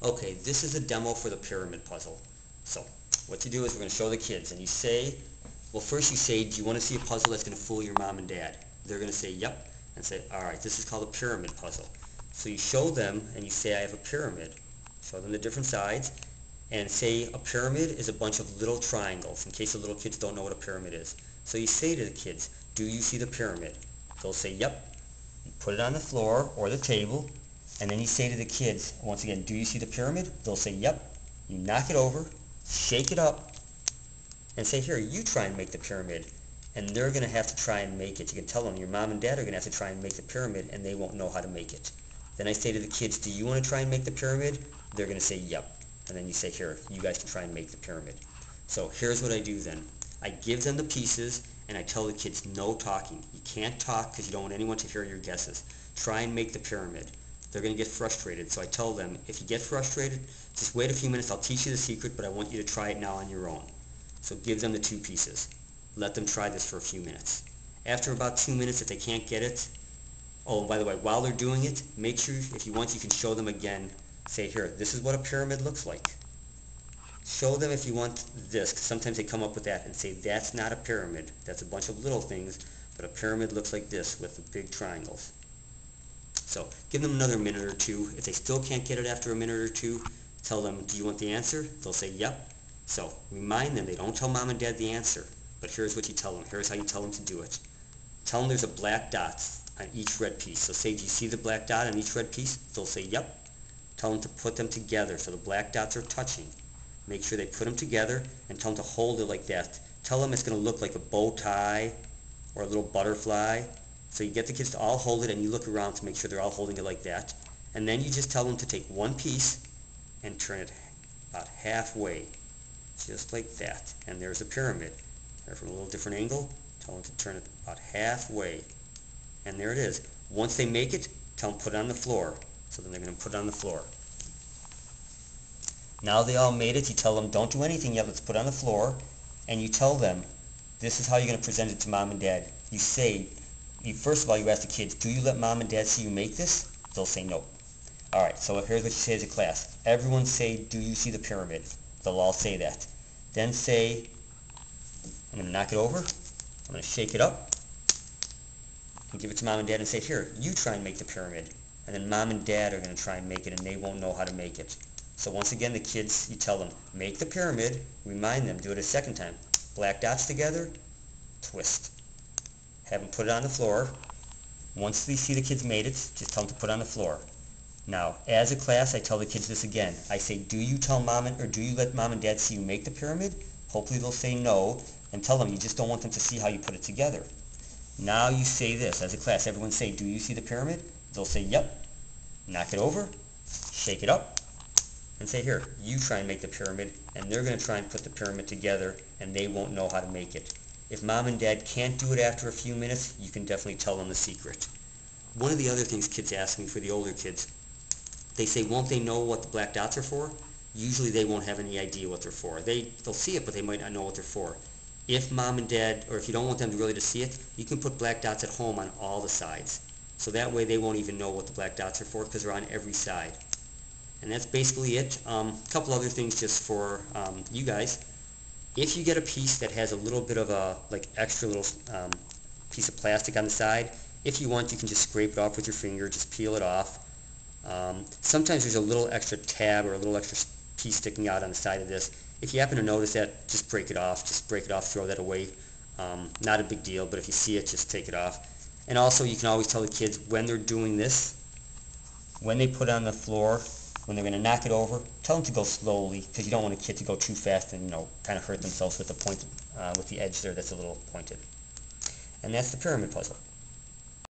Okay, this is a demo for the pyramid puzzle. So, what you do is we're going to show the kids, and you say, well, first you say, do you want to see a puzzle that's going to fool your mom and dad? They're going to say, yep, and say, alright, this is called a pyramid puzzle. So you show them, and you say, I have a pyramid. Show them the different sides, and say a pyramid is a bunch of little triangles, in case the little kids don't know what a pyramid is. So you say to the kids, do you see the pyramid? They'll say, yep. You put it on the floor or the table, and then you say to the kids, once again, do you see the pyramid? They'll say, yep. You knock it over, shake it up, and say, here, you try and make the pyramid. And they're going to have to try and make it. You can tell them your mom and dad are going to have to try and make the pyramid, and they won't know how to make it. Then I say to the kids, do you want to try and make the pyramid? They're going to say, yep. And then you say, here, you guys can try and make the pyramid. So here's what I do then. I give them the pieces, and I tell the kids, no talking. You can't talk because you don't want anyone to hear your guesses. Try and make the pyramid. They're going to get frustrated, so I tell them, if you get frustrated, just wait a few minutes, I'll teach you the secret, but I want you to try it now on your own. So give them the two pieces. Let them try this for a few minutes. After about 2 minutes, if they can't get it, oh, and by the way, while they're doing it, make sure, if you want, you can show them again. Say, here, this is what a pyramid looks like. Show them if you want this, because sometimes they come up with that and say, that's not a pyramid. That's a bunch of little things, but a pyramid looks like this with the big triangles. So give them another minute or two. If they still can't get it after a minute or two, tell them, do you want the answer? They'll say, yep. So remind them, they don't tell mom and dad the answer, but here's what you tell them. Here's how you tell them to do it. Tell them there's a black dot on each red piece. So say, do you see the black dot on each red piece? They'll say, yep. Tell them to put them together so the black dots are touching. Make sure they put them together and tell them to hold it like that. Tell them it's going to look like a bow tie or a little butterfly. So you get the kids to all hold it, and you look around to make sure they're all holding it like that. And then you just tell them to take one piece and turn it about halfway, just like that. And there's a pyramid. There from a little different angle, tell them to turn it about halfway. And there it is. Once they make it, tell them to put it on the floor. So then they're going to put it on the floor. Now they all made it, you tell them, don't do anything yet, let's put it on the floor. And you tell them, this is how you're going to present it to mom and dad. You say, first of all, you ask the kids, do you let mom and dad see you make this? They'll say no. Alright, so here's what you say as a class. Everyone say, do you see the pyramid? They'll all say that. Then say, I'm going to knock it over, I'm going to shake it up, and give it to mom and dad and say, here, you try and make the pyramid. And then mom and dad are going to try and make it, and they won't know how to make it. So once again, the kids, you tell them, make the pyramid, remind them, do it a second time. Black dots together, twist. Have them put it on the floor. Once they see the kids made it, just tell them to put it on the floor. Now, as a class, I tell the kids this again. I say, do you let mom and dad see you make the pyramid? Hopefully they'll say no, and tell them you just don't want them to see how you put it together. Now you say this, as a class, everyone say, do you see the pyramid? They'll say, yep. Knock it over, shake it up, and say, here, you try and make the pyramid, and they're going to try and put the pyramid together, and they won't know how to make it. If mom and dad can't do it after a few minutes, you can definitely tell them the secret. One of the other things kids ask me for the older kids, they say, won't they know what the black dots are for? Usually they won't have any idea what they're for. They'll see it, but they might not know what they're for. If mom and dad, or if you don't want them really to see it, you can put black dots at home on all the sides. So that way they won't even know what the black dots are for because they're on every side. And that's basically it. A couple other things just for you guys. If you get a piece that has a little bit of a extra little piece of plastic on the side, if you want, you can just scrape it off with your finger, just peel it off. Sometimes there's a little extra tab or a little extra piece sticking out on the side of this. If you happen to notice that, just break it off. Just break it off, throw that away. Not a big deal, but if you see it, just take it off. And also, you can always tell the kids when they're doing this, when they put it on the floor, when they're going to knock it over, tell them to go slowly because you don't want a kid to go too fast and kind of hurt themselves with the point, with the edge there that's a little pointed. And that's the pyramid puzzle.